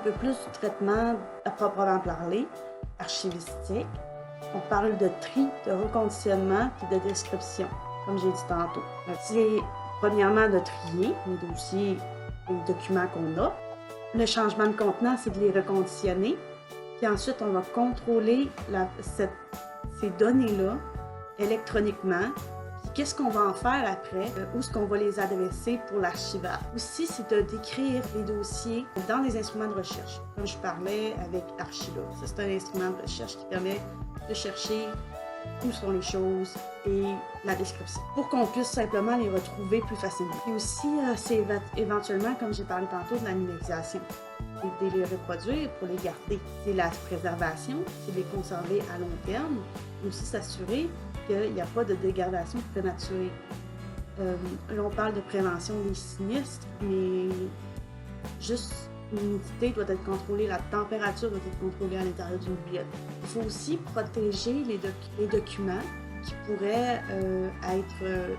peu plus du traitement à proprement parler, archivistique. On parle de tri, de reconditionnement et de description, comme j'ai dit tantôt. C'est premièrement de trier les dossiers et les documents qu'on a. Le changement de contenant, c'est de les reconditionner. Puis ensuite, on va contrôler ces données-là électroniquement. Puis qu'est-ce qu'on va en faire après? Où est-ce qu'on va les adresser pour l'archivage? Aussi, c'est de décrire les dossiers dans les instruments de recherche. Comme je parlais avec Archilog. C'est un instrument de recherche qui permet de chercher où sont les choses et la description, pour qu'on puisse simplement les retrouver plus facilement. Et aussi, c'est éventuellement, comme j'ai parlé tantôt, de la numérisation. C'est de les reproduire pour les garder. C'est la préservation, c'est de les conserver à long terme, et aussi s'assurer qu'il n'y a pas de dégradation prématurée. Là, on parle de prévention des sinistres, mais juste l'humidité doit être contrôlée, la température doit être contrôlée à l'intérieur d'une bibliothèque. Il faut aussi protéger les documents qui pourraient être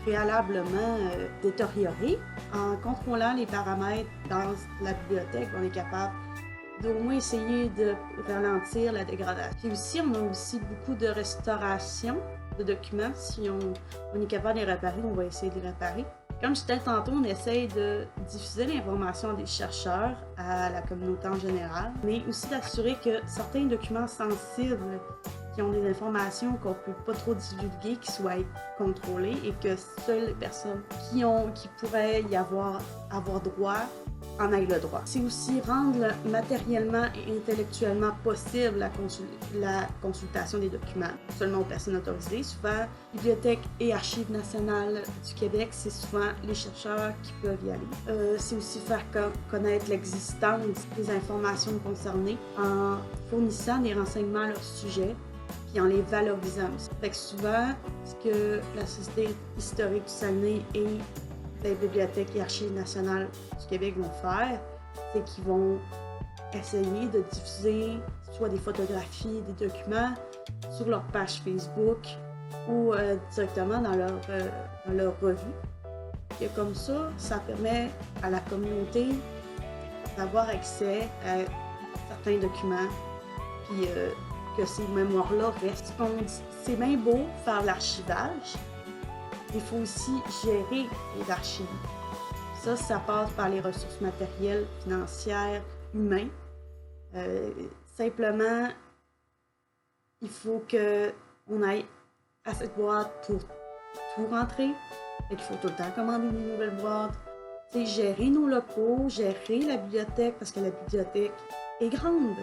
préalablement détériorés. En contrôlant les paramètres dans la bibliothèque, on est capable d'au moins essayer de ralentir la dégradation. Puis aussi, on a aussi beaucoup de restauration de documents. Si on est capable de les réparer, on va essayer de les réparer. Comme je disais tantôt, on essaye de diffuser l'information des chercheurs à la communauté en général, mais aussi d'assurer que certains documents sensibles qui ont des informations qu'on ne peut pas trop divulguer, qui soient contrôlés et que seules les personnes qui pourraient y avoir droit en aient le droit. C'est aussi rendre matériellement et intellectuellement possible la consultation des documents, seulement aux personnes autorisées. Souvent, Bibliothèque et Archives nationales du Québec, c'est souvent les chercheurs qui peuvent y aller. C'est aussi faire connaître l'existence des informations concernées en fournissant des renseignements à leur sujet puis en les valorisant aussi. Fait que souvent, ce que la Société historique du Saguenay et les Bibliothèques et Archives nationales du Québec vont faire, c'est qu'ils vont essayer de diffuser soit des photographies, des documents sur leur page Facebook ou directement dans leur revue. Et comme ça permet à la communauté d'avoir accès à certains documents, puis que ces mémoires-là restent. C'est bien beau faire l'archivage, il faut aussi gérer les archives. Ça passe par les ressources matérielles, financières, humaines. Simplement, il faut qu'on aille assez de boîtes pour tout rentrer. Il faut tout le temps commander des nouvelles boîtes. Gérer nos locaux, gérer la bibliothèque, parce que la bibliothèque est grande.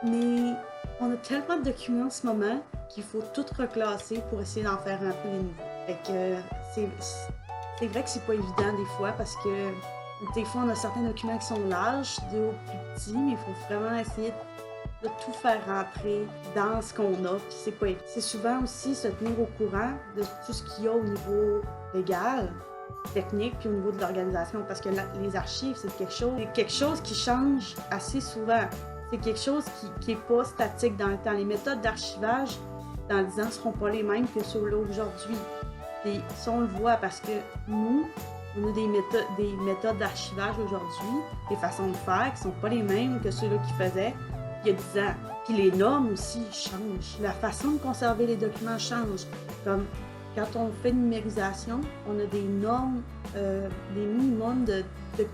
Mais on a tellement de documents en ce moment qu'il faut tout reclasser pour essayer d'en faire un peu les nouveaux. Fait que c'est vrai que c'est pas évident des fois parce que des fois on a certains documents qui sont larges, d'autres plus petits, mais il faut vraiment essayer de tout faire rentrer dans ce qu'on a, puis c'est pas évident. C'est souvent aussi se tenir au courant de tout ce qu'il y a au niveau légal, technique, puis au niveau de l'organisation, parce que les archives, c'est quelque chose qui change assez souvent. C'est quelque chose qui est pas statique dans le temps. Les méthodes d'archivage, dans 10 ans, ne seront pas les mêmes que ceux-là aujourd'hui. Et ça, on le voit parce que nous, on a des méthodes d'archivage aujourd'hui, des façons de faire qui ne sont pas les mêmes que ceux-là qui faisaient il y a 10 ans. Puis les normes aussi changent. La façon de conserver les documents change. Comme quand on fait une numérisation, on a des normes, des minimums de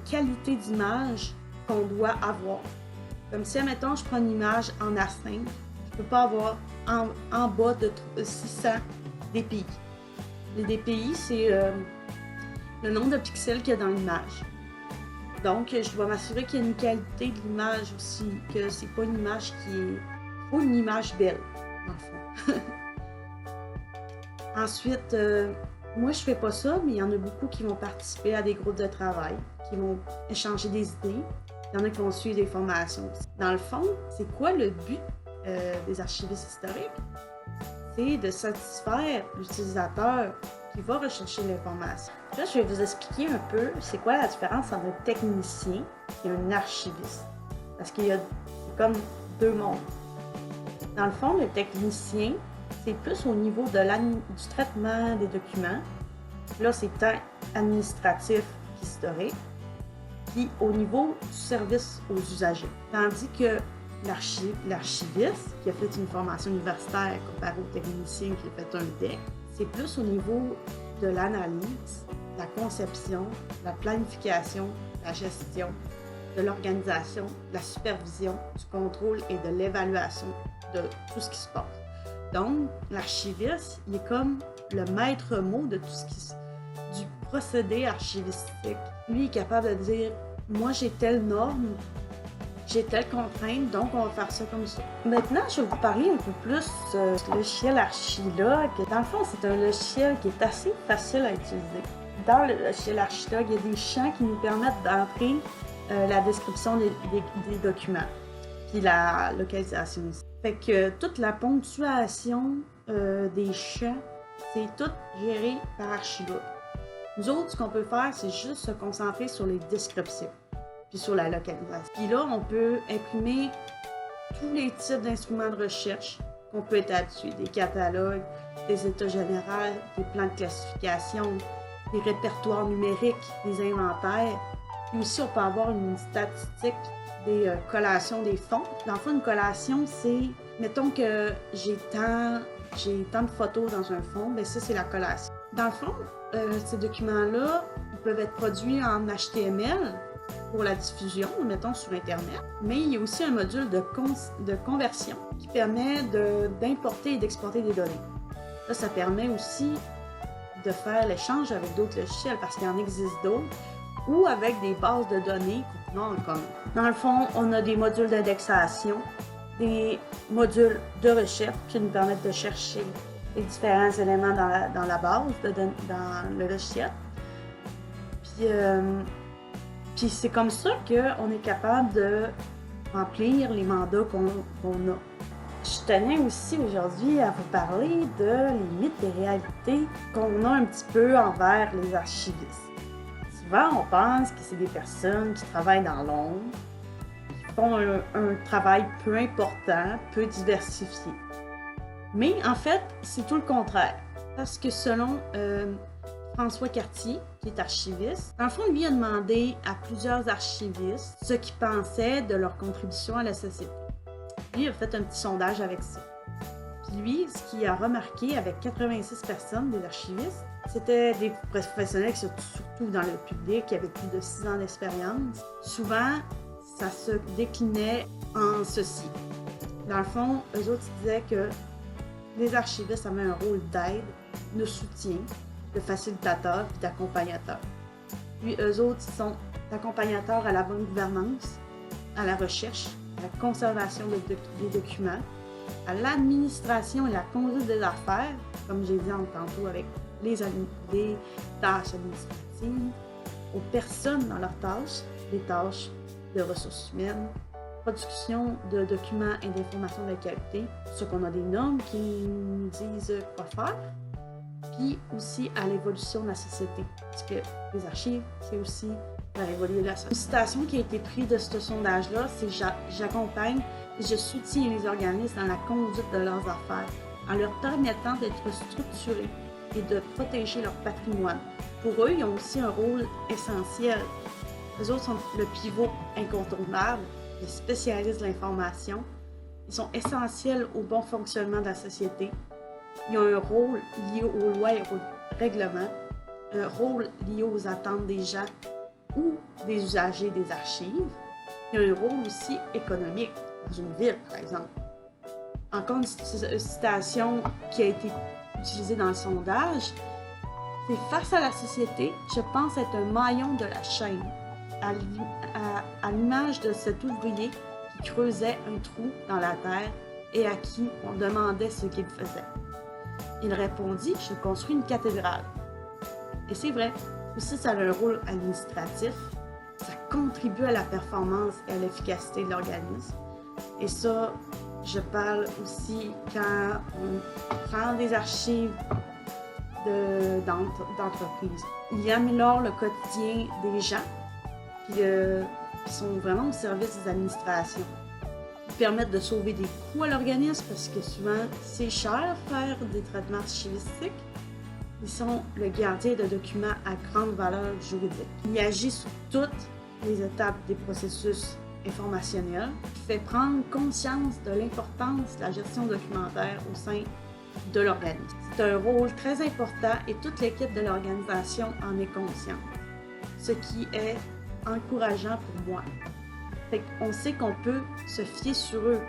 qualité d'image qu'on doit avoir. Comme si, admettons, je prends une image en A5, je ne peux pas avoir en bas de 600 dpi. Les dpi, c'est le nombre de pixels qu'il y a dans l'image. Donc, je dois m'assurer qu'il y a une qualité de l'image aussi, que c'est pas une image pas une image belle, dans le fond. Ensuite, moi, je fais pas ça, mais il y en a beaucoup qui vont participer à des groupes de travail, qui vont échanger des idées. Il y en a qui vont suivre des formations. Dans le fond, c'est quoi le but des archivistes historiques? C'est de satisfaire l'utilisateur qui va rechercher l'information. Là, je vais vous expliquer un peu c'est quoi la différence entre un technicien et un archiviste. Parce qu'il y a comme deux mondes. Dans le fond, le technicien, c'est plus au niveau du traitement des documents. Là, c'est tant administratif qu'historique. puis au niveau du service aux usagers. Tandis que l'archiviste, qui a fait une formation universitaire comparé au technicien qui a fait un DEC, c'est plus au niveau de l'analyse, la conception, la planification, la gestion, de l'organisation, de la supervision, du contrôle et de l'évaluation de tout ce qui se passe. Donc, l'archiviste, il est comme le maître mot de tout ce du procédé archivistique. Lui, il est capable de dire, moi j'ai telle norme, j'ai telle contrainte, donc on va faire ça comme ça. Maintenant, je vais vous parler un peu plus de ce logiciel Archilog. Dans le fond, c'est un logiciel qui est assez facile à utiliser. Dans le logiciel Archilog, il y a des champs qui nous permettent d'entrer la description des documents, puis la localisation aussi. Fait que toute la ponctuation des champs, c'est tout géré par Archilog. Nous autres, ce qu'on peut faire, c'est juste se concentrer sur les descriptions, puis sur la localisation. Puis là, on peut imprimer tous les types d'instruments de recherche qu'on peut être habitué, des catalogues, des états généraux, des plans de classification, des répertoires numériques, des inventaires. Puis aussi, on peut avoir une statistique des collations des fonds. Dans le fond, une collation, c'est, mettons que j'ai tant de photos dans un fond, bien ça, c'est la collation. Dans le fond, ces documents-là, ils peuvent être produits en HTML pour la diffusion, mettons sur Internet, mais il y a aussi un module de conversion qui permet d'importer et d'exporter des données. Là, ça permet aussi de faire l'échange avec d'autres logiciels parce qu'il en existe d'autres, ou avec des bases de données qu'on a en commun. Dans le fond, on a des modules d'indexation, des modules de recherche qui nous permettent de chercher les différents éléments dans la base, dans le logiciel. Puis c'est comme ça qu'on est capable de remplir les mandats qu'on a. Je tenais aussi aujourd'hui à vous parler de limites et réalités qu'on a un petit peu envers les archivistes. Souvent, on pense que c'est des personnes qui travaillent dans l'ombre, qui font un travail peu important, peu diversifié. Mais en fait, c'est tout le contraire. Parce que selon François Cartier, qui est archiviste, dans le fond, lui a demandé à plusieurs archivistes ce qu'ils pensaient de leur contribution à la société. Lui il a fait un petit sondage avec ça. Puis lui, ce qu'il a remarqué avec 86 personnes, des archivistes, c'était des professionnels qui sont surtout dans le public, qui avaient plus de 6 ans d'expérience. Souvent, ça se déclinait en ceci. Dans le fond, eux autres disaient que les archivistes avaient un rôle d'aide, de soutien, de facilitateur et d'accompagnateur. Puis eux autres, ils sont accompagnateurs à la bonne gouvernance, à la recherche, à la conservation des documents, à l'administration et la conduite des affaires, comme j'ai dit tantôt avec les tâches administratives, aux personnes dans leurs tâches, les tâches de ressources humaines, production de documents et d'informations de qualité, sur qu'on a des normes qui nous disent quoi faire, puis aussi à l'évolution de la société, parce que les archives, c'est aussi faire évoluer la société. Une citation qui a été prise de ce sondage-là, c'est « J'accompagne et je soutiens les organismes dans la conduite de leurs affaires, en leur permettant d'être structurés et de protéger leur patrimoine. » Pour eux, ils ont aussi un rôle essentiel. Eux autres sont le pivot incontournable, les spécialistes de l'information. Ils sont essentiels au bon fonctionnement de la société. Ils ont un rôle lié aux lois et aux règlements, un rôle lié aux attentes des gens ou des usagers des archives. Ils ont un rôle aussi économique dans une ville, par exemple. Encore une citation qui a été utilisée dans le sondage, c'est « Face à la société, je pense être un maillon de la chaîne, à l'image de cet ouvrier qui creusait un trou dans la terre et à qui on demandait ce qu'il faisait. Il répondit « Je construis une cathédrale. » Et c'est vrai, aussi ça a un rôle administratif, ça contribue à la performance et à l'efficacité de l'organisme. Et ça, je parle aussi quand on prend des archives d'entreprises. Il améliore le quotidien des gens qui sont vraiment au service des administrations. Ils permettent de sauver des coûts à l'organisme parce que souvent, c'est cher faire des traitements archivistiques. Ils sont le gardien de documents à grande valeur juridique. Ils agissent sur toutes les étapes des processus informationnels, qui fait prendre conscience de l'importance de la gestion documentaire au sein de l'organisme. C'est un rôle très important et toute l'équipe de l'organisation en est consciente, ce qui est encourageant pour moi. On sait qu'on peut se fier sur eux.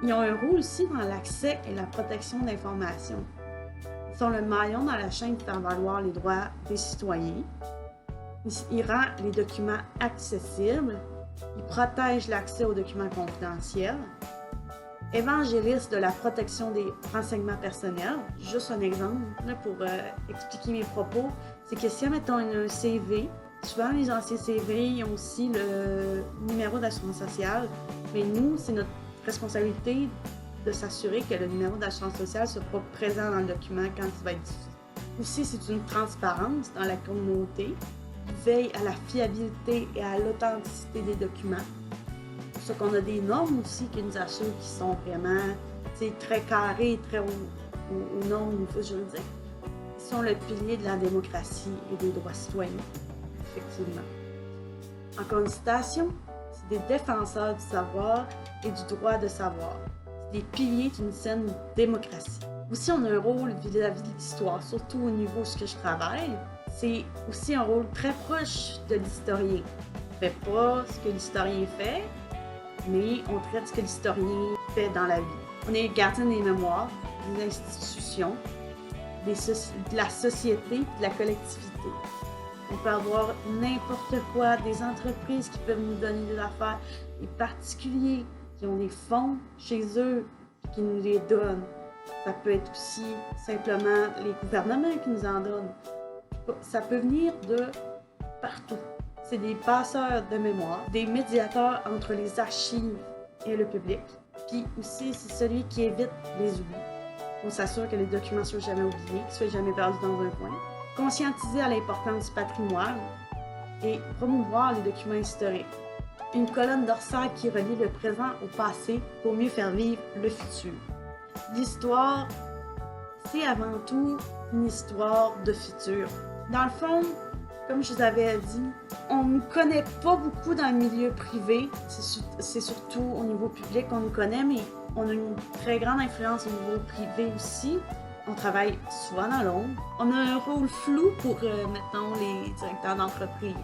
Ils ont un rôle aussi dans l'accès et la protection d'informations. Ils sont le maillon dans la chaîne qui fait valoir les droits des citoyens. Ils rendent les documents accessibles. Ils protègent l'accès aux documents confidentiels. Évangélistes de la protection des renseignements personnels. Juste un exemple là, pour expliquer mes propos. C'est que si, mettons, un CV, souvent les anciens CV, ils ont aussi le numéro d'assurance sociale. Mais nous, c'est notre responsabilité de s'assurer que le numéro d'assurance sociale soit pas présent dans le document quand il va être diffusé. Aussi, c'est une transparence dans la communauté qui veille à la fiabilité et à l'authenticité des documents. C'est pour ça qu'on a des normes aussi qui nous assurent qu'ils sont vraiment très carrés, très aux normes au niveau juridique. Ils sont le pilier de la démocratie et des droits citoyens, effectivement. Encore une citation, c'est des défenseurs du savoir et du droit de savoir. C'est des piliers d'une saine démocratie. Aussi, on a un rôle vis-à-vis de l'histoire, surtout au niveau de ce que je travaille. C'est aussi un rôle très proche de l'historien. On ne fait pas ce que l'historien fait, mais on traite ce que l'historien fait dans la vie. On est gardien des mémoires, des institutions, de la société et de la collectivité. On peut avoir n'importe quoi, des entreprises qui peuvent nous donner des affaires, des particuliers qui ont des fonds chez eux et qui nous les donnent. Ça peut être aussi simplement les gouvernements qui nous en donnent. Ça peut venir de partout. C'est des passeurs de mémoire, des médiateurs entre les archives et le public. Puis aussi, c'est celui qui évite les oublis. On s'assure que les documents ne soient jamais oubliés, qu'ils ne soient jamais perdus dans un coin. Conscientiser à l'importance du patrimoine et promouvoir les documents historiques. Une colonne dorsale qui relie le présent au passé pour mieux faire vivre le futur. L'histoire, c'est avant tout une histoire de futur. Dans le fond, comme je vous avais dit, on ne nous connaît pas beaucoup dans le milieu privé. C'est surtout au niveau public qu'on nous connaît, mais on a une très grande influence au niveau privé aussi. On travaille souvent dans l'ombre. On a un rôle flou pour, mettons, les directeurs d'entreprise.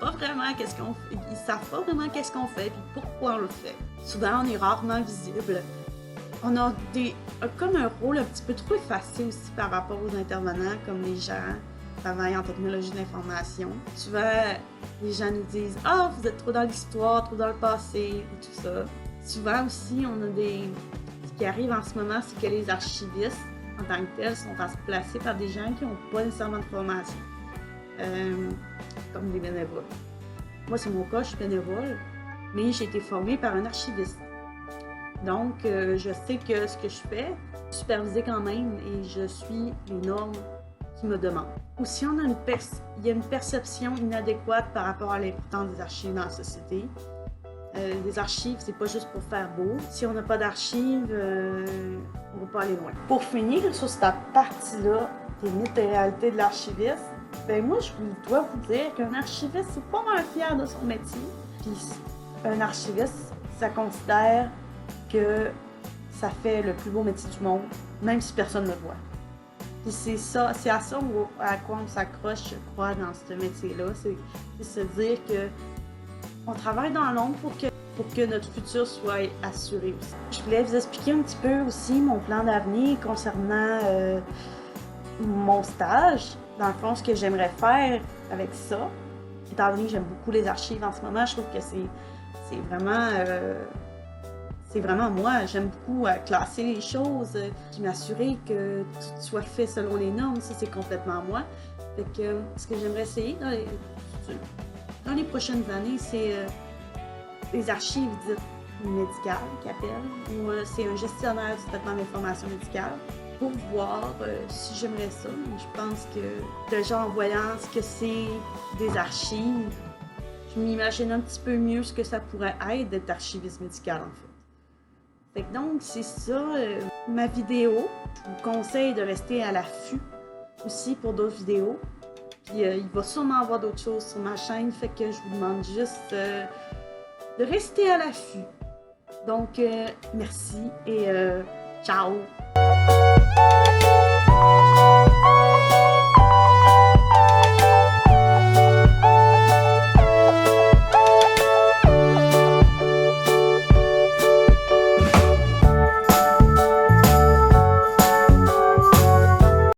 Pas vraiment qu'est-ce qu'on fait. Ils savent pas vraiment qu'est-ce qu'on fait et pourquoi on le fait. Souvent, on est rarement visible. On a comme un rôle un petit peu trop effacé aussi par rapport aux intervenants, comme les gens qui travaillent en technologie d'information. Souvent, les gens nous disent « Ah, vous êtes trop dans l'histoire, trop dans le passé » et tout ça. Souvent aussi, on a ce qui arrive en ce moment, c'est que les archivistes, en tant que tels, sont remplacés par des gens qui n'ont pas nécessairement de formation, comme des bénévoles. Moi, c'est mon cas, je suis bénévole, mais j'ai été formée par un archiviste. Donc, je sais que ce que je fais, je suis supervisée quand même et je suis les normes qui me demandent. Aussi, il y a une perception inadéquate par rapport à l'importance des archives dans la société. Les archives, c'est pas juste pour faire beau. Si on n'a pas d'archives, on ne va pas aller loin. Pour finir sur cette partie-là des mythes et réalités de l'archiviste, ben moi, je dois vous dire qu'un archiviste, c'est pas mal fier de son métier. Puis un archiviste, ça considère que ça fait le plus beau métier du monde, même si personne ne le voit. Puis c'est à ça à quoi on s'accroche, je crois, dans ce métier-là. C'est se dire que on travaille dans l'ombre pour que notre futur soit assuré aussi. Je voulais vous expliquer un petit peu aussi mon plan d'avenir concernant mon stage. Dans le fond, ce que j'aimerais faire avec ça, étant donné que j'aime beaucoup les archives en ce moment, je trouve que c'est vraiment moi. J'aime beaucoup classer les choses, puis m'assurer que tout soit fait selon les normes. Ça, c'est complètement moi. Fait que ce que j'aimerais essayer dans les prochaines années, c'est les archives dites médicales qu'ils appellent, ou c'est un gestionnaire du traitement d'information médicale, pour voir si j'aimerais ça. Je pense que déjà en voyant ce que c'est des archives, je m'imagine un petit peu mieux ce que ça pourrait être d'être archiviste médical en fait. Fait que donc c'est ça ma vidéo. Je vous conseille de rester à l'affût aussi pour d'autres vidéos. Puis il va sûrement avoir d'autres choses sur ma chaîne, fait que je vous demande juste de rester à l'affût. Donc, merci et ciao!